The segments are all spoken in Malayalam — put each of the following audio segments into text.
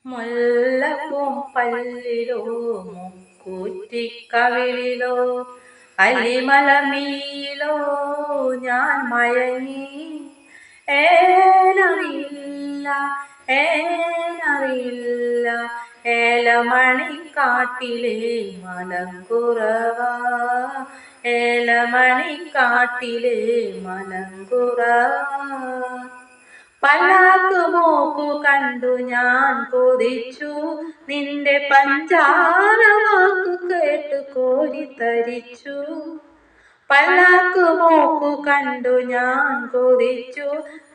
മുല്ലപ്പൂം പല്ലിലോ മുക്കൂറ്റിക്കവിളിലോ അല്ലിമലർമീലോ ഞാൻ മയങ്ങി. ഏനറിയില്ല ഏനറിയില്ല ഏലമണിക്കാട്ടിലെ മലങ്കുറവ, ഏലമണിക്കാട്ടിലെ മലങ്കുറവ. പല്ലാക്ക് മോക്കു കണ്ടു ഞാൻ കൊതിച്ചു, നിന്റെ പഞ്ചാര വാക്കു കേട്ടു കോരിത്തരിച്ചു. പല്ലാക്ക് മോക്കു കണ്ടു ഞാൻ കൊതിച്ചു,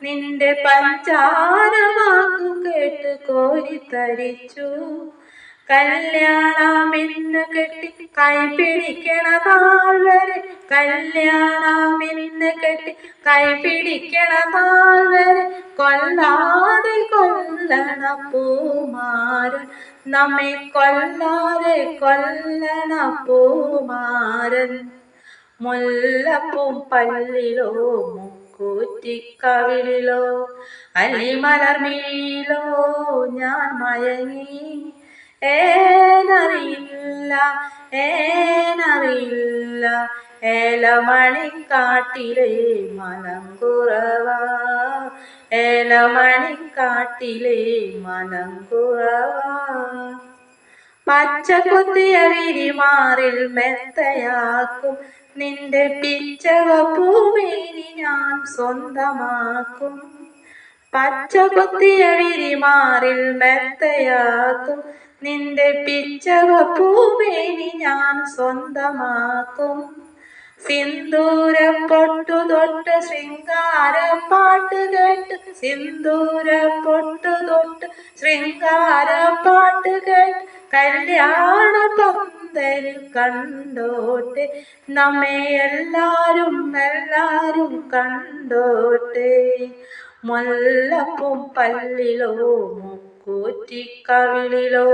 നിന്റെ പഞ്ചാര വാക്കു കേട്ടു കോരിത്തരിച്ചു. കല്യാണമെന്ന് കെട്ടി കൈ പിടിക്കണ നാൾ വരെ, കല്യാണമെന്ന് കെട്ടി കൈ പിടിക്കണ നാൾ വരെ കൊല്ലാതെ കൊല്ലണ പൂമാരൻ, നമ്മെ കൊല്ലാതെ കൊല്ലണ പൂമാരൻ. മുല്ലപ്പൂം പല്ലിലോ മുക്കൂറ്റിക്കവിളിലോ അല്ലിമലർമീലോ ഞാൻ മയങ്ങി. ഏനറിയില്ല ഏനറിയില്ല ഏലമണിക്കാട്ടിലെ മലങ്കുറവ, ഏലമണിക്കാട്ടിലെ മലങ്കുറവ. പച്ചക്കുത്തിയ വിരിമാറിൽ മെത്തയാക്കും, നിന്റെ പിച്ചക പൂമേനി ഞാൻ സ്വന്തമാക്കും. പച്ചകുത്തിയ വിരിമാറിൽ മെത്തയാക്കും, നിന്റെ പിച്ചക പൂമേനി ഞാൻ സ്വന്തമാക്കും. സിന്ദൂര പൊട്ടു തൊട്ട് ശൃംഗാര പാട്ട് കേട്ട്, സിന്ദൂര പൊട്ടു തൊട്ട് ശൃംഗാര പാട്ട് കേട്ട് കല്യാണ പന്തലിൽ കണ്ടോട്ടെ, നമ്മെ എല്ലാരും എല്ലാരും കണ്ടോട്ടെ. മുല്ലപ്പൂം പല്ലിലോ മുക്കൂറ്റിക്കവിളിലോ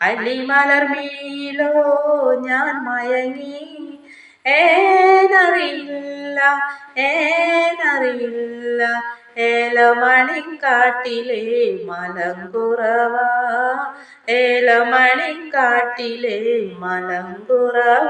അല്ലിമലർമീലോ ഞാൻ മയങ്ങി. ഏനറിയില്ല ഏനറിയില്ല ഏലമണിക്കാട്ടിലെ മലങ്കുറവ, ഏലമണിക്കാട്ടിലെ മലങ്കുറവ.